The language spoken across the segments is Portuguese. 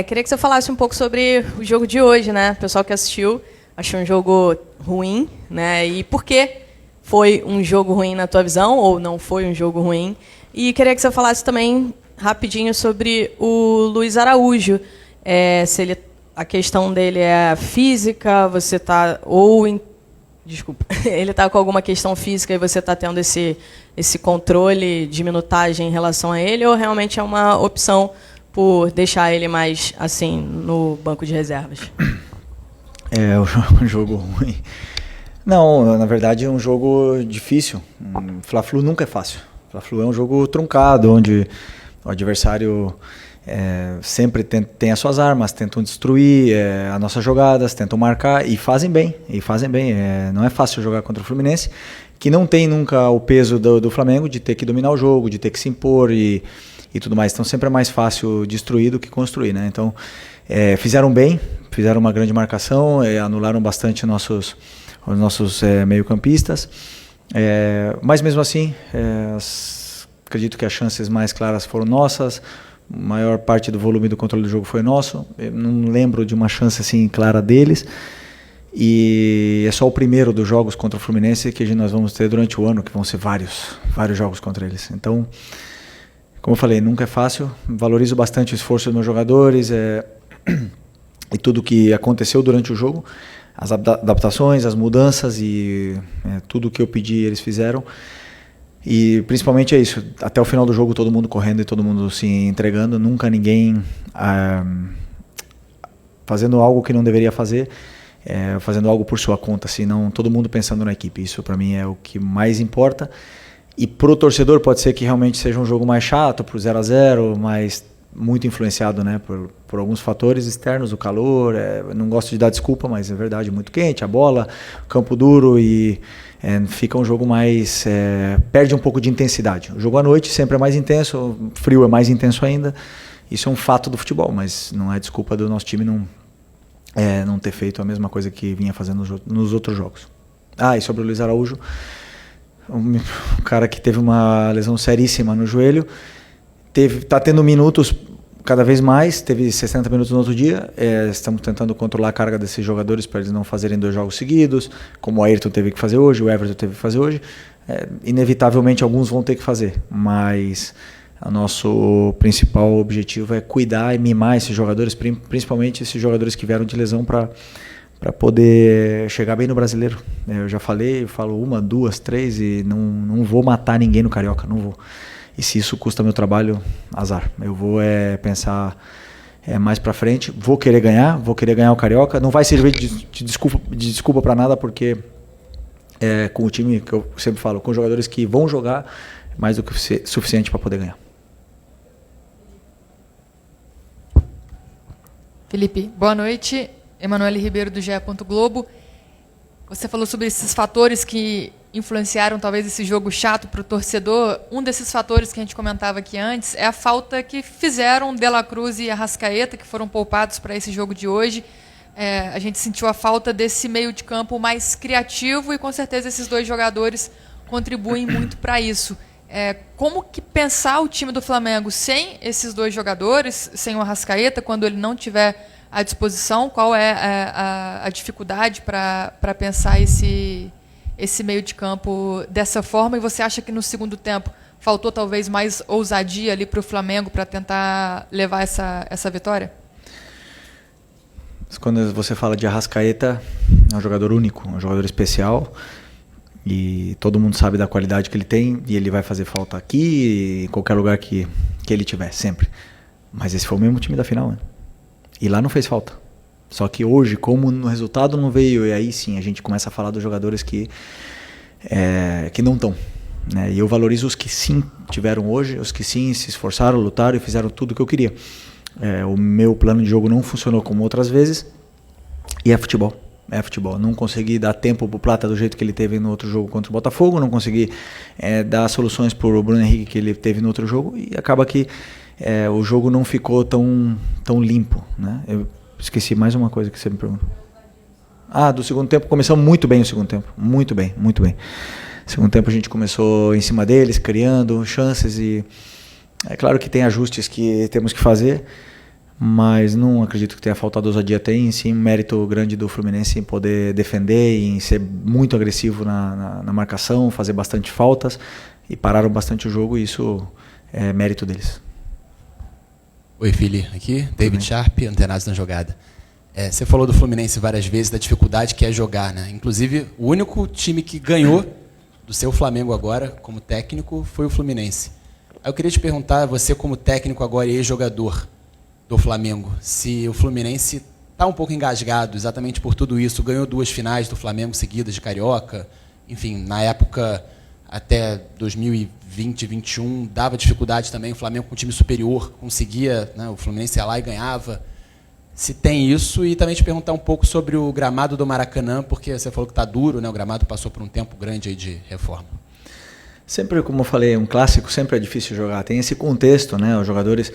Queria que você falasse um pouco sobre o jogo de hoje, né? O pessoal que assistiu achou um jogo ruim, né? E por que foi um jogo ruim na tua visão, ou não foi um jogo ruim? E queria que você falasse também rapidinho sobre o Luiz Araújo. Se ele, a questão dele é física, você está desculpa, ele está com alguma questão física e você está tendo esse controle de minutagem em relação a ele, ou realmente é uma opção por deixar ele mais assim no banco de reservas? É um jogo ruim. Não, na verdade é um jogo difícil. Fla-Flu nunca é fácil. Fla-Flu é um jogo truncado, onde o adversário sempre tem as suas armas, tentam destruir as nossas jogadas, tentam marcar e fazem bem. Não é fácil jogar contra o Fluminense, que não tem nunca o peso do Flamengo de ter que dominar o jogo, de ter que se impor e tudo mais. Então sempre é mais fácil destruir do que construir, né? Então fizeram bem, fizeram uma grande marcação, anularam bastante os nossos meio-campistas, mas mesmo assim acredito que as chances mais claras foram nossas. A maior parte do volume do controle do jogo foi nosso. Eu não lembro de uma chance assim clara deles. E é só o primeiro dos jogos contra o Fluminense que nós vamos ter durante o ano, que vão ser vários jogos contra eles. Então, como eu falei, nunca é fácil. Valorizo bastante o esforço dos meus jogadores e tudo que aconteceu durante o jogo. As adaptações, as mudanças e tudo que eu pedi eles fizeram. E principalmente é isso, até o final do jogo todo mundo correndo e todo mundo se entregando, nunca ninguém fazendo algo que não deveria fazer, fazendo algo por sua conta, assim, não, todo mundo pensando na equipe. Isso para mim é o que mais importa. E pro torcedor pode ser que realmente seja um jogo mais chato, pro 0-0, mas muito influenciado, né, por alguns fatores externos, o calor, não gosto de dar desculpa, mas é verdade, muito quente, a bola, campo duro e fica um jogo mais, perde um pouco de intensidade. O jogo à noite sempre é mais intenso, o frio é mais intenso ainda, isso é um fato do futebol, mas não é desculpa do nosso time não ter feito a mesma coisa que vinha fazendo nos outros jogos. E sobre o Luiz Araújo, um cara que teve uma lesão seríssima no joelho, está tendo minutos cada vez mais, teve 60 minutos no outro dia, estamos tentando controlar a carga desses jogadores para eles não fazerem 2 jogos seguidos, como o Ayrton teve que fazer hoje, o Everton teve que fazer hoje, inevitavelmente alguns vão ter que fazer, mas o nosso principal objetivo é cuidar e mimar esses jogadores, principalmente esses jogadores que vieram de lesão para poder chegar bem no Brasileiro. Eu já falei, eu falo 1, 2, 3 e não vou matar ninguém no Carioca, não vou. E se isso custa meu trabalho, azar. Eu vou pensar mais pra frente. Vou querer ganhar o Carioca. Não vai servir de desculpa para nada, porque com o time que eu sempre falo, com jogadores que vão jogar, mais do que suficiente para poder ganhar. Felipe, boa noite. Emanuele Ribeiro, do GE. Globo. Você falou sobre esses fatores que influenciaram talvez esse jogo chato para o torcedor. Um desses fatores que a gente comentava aqui antes é a falta que fizeram De La Cruz e Arrascaeta, que foram poupados para esse jogo de hoje. A gente sentiu a falta desse meio de campo mais criativo e com certeza esses 2 jogadores contribuem muito para isso. Como que pensar o time do Flamengo sem esses 2 jogadores, sem o Arrascaeta, quando ele não tiver à disposição? Qual é a dificuldade para pensar esse meio de campo dessa forma? E você acha que no segundo tempo faltou talvez mais ousadia ali para o Flamengo para tentar levar essa vitória? Quando você fala de Arrascaeta, é um jogador único, um jogador especial, e todo mundo sabe da qualidade que ele tem, e ele vai fazer falta aqui e em qualquer lugar que ele tiver, sempre. Mas esse foi o mesmo time da final, né? E lá não fez falta. Só que hoje, como no resultado não veio, e aí sim a gente começa a falar dos jogadores que não estão. Né? E eu valorizo os que sim tiveram hoje, os que sim se esforçaram, lutaram e fizeram tudo o que eu queria. O meu plano de jogo não funcionou como outras vezes, e é futebol. Não consegui dar tempo pro Plata do jeito que ele teve no outro jogo contra o Botafogo, não consegui dar soluções pro Bruno Henrique que ele teve no outro jogo, e acaba que o jogo não ficou tão limpo, né? Eu esqueci mais uma coisa que você me perguntou. Do segundo tempo, começamos muito bem o segundo tempo, muito bem. Segundo tempo a gente começou em cima deles, criando chances, e é claro que tem ajustes que temos que fazer, mas não acredito que tenha faltado ousadia. Tem sim um mérito grande do Fluminense em poder defender, em ser muito agressivo na marcação, fazer bastante faltas, e pararam bastante o jogo, e isso é mérito deles. Oi, Fili, aqui, David Sharp, Antenados na Jogada. Você falou do Fluminense várias vezes, da dificuldade que é jogar, né? Inclusive, o único time que ganhou do seu Flamengo agora, como técnico, foi o Fluminense. Aí eu queria te perguntar, você como técnico agora e ex-jogador do Flamengo, se o Fluminense está um pouco engasgado exatamente por tudo isso, ganhou 2 finais do Flamengo seguidas de Carioca, enfim, na época até 2020, 2021, dava dificuldade também, o Flamengo com um time superior conseguia, né, o Fluminense ia lá e ganhava. Se tem isso, e também te perguntar um pouco sobre o gramado do Maracanã, porque você falou que está duro, né, o gramado passou por um tempo grande aí de reforma. Sempre, como eu falei, um clássico sempre é difícil jogar, tem esse contexto, né, os jogadores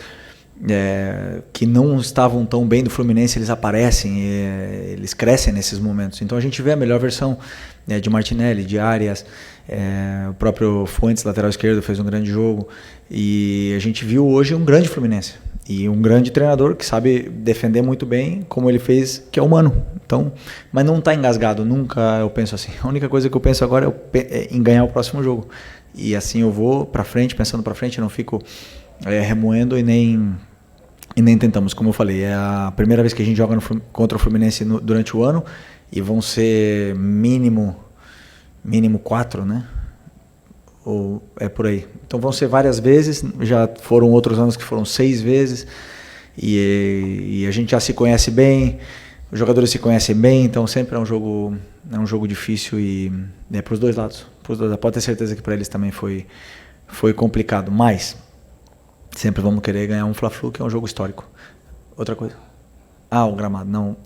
que não estavam tão bem do Fluminense, eles aparecem, eles crescem nesses momentos. Então a gente vê a melhor versão de Martinelli, de Arias, o próprio Fuentes, lateral esquerdo, fez um grande jogo, e a gente viu hoje um grande Fluminense e um grande treinador que sabe defender muito bem, como ele fez, que é o Mano. Então, mas não está engasgado, nunca eu penso assim. A única coisa que eu penso agora é em ganhar o próximo jogo, e assim eu vou para frente, pensando para frente, não fico remoendo e nem tentamos. Como eu falei, é a primeira vez que a gente joga contra o Fluminense durante o ano, e vão ser mínimo 4, né? Ou é por aí. Então vão ser várias vezes, já foram outros anos que foram 6 vezes, e a gente já se conhece bem, os jogadores se conhecem bem, então sempre é um jogo difícil, e para os dois lados. Pode ter certeza que para eles também foi complicado, mas sempre vamos querer ganhar um Fla-Flu, que é um jogo histórico. Outra coisa? O gramado. Não.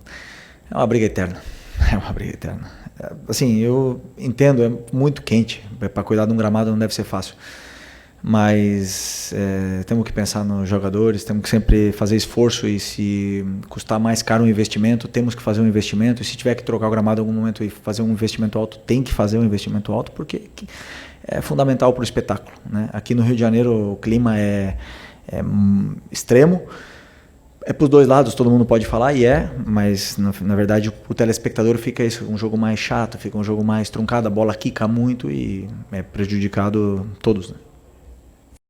É uma briga eterna. Assim, eu entendo, é muito quente. Para cuidar de um gramado não deve ser fácil. Mas temos que pensar nos jogadores, temos que sempre fazer esforço, e se custar mais caro um investimento, temos que fazer um investimento. E se tiver que trocar o gramado em algum momento e fazer um investimento alto, tem que fazer um investimento alto, porque é fundamental para o espetáculo, né? Aqui no Rio de Janeiro o clima é extremo, para os dois lados, todo mundo pode falar, mas na verdade o telespectador fica um jogo mais chato, fica um jogo mais truncado, a bola quica muito e é prejudicado todos, né?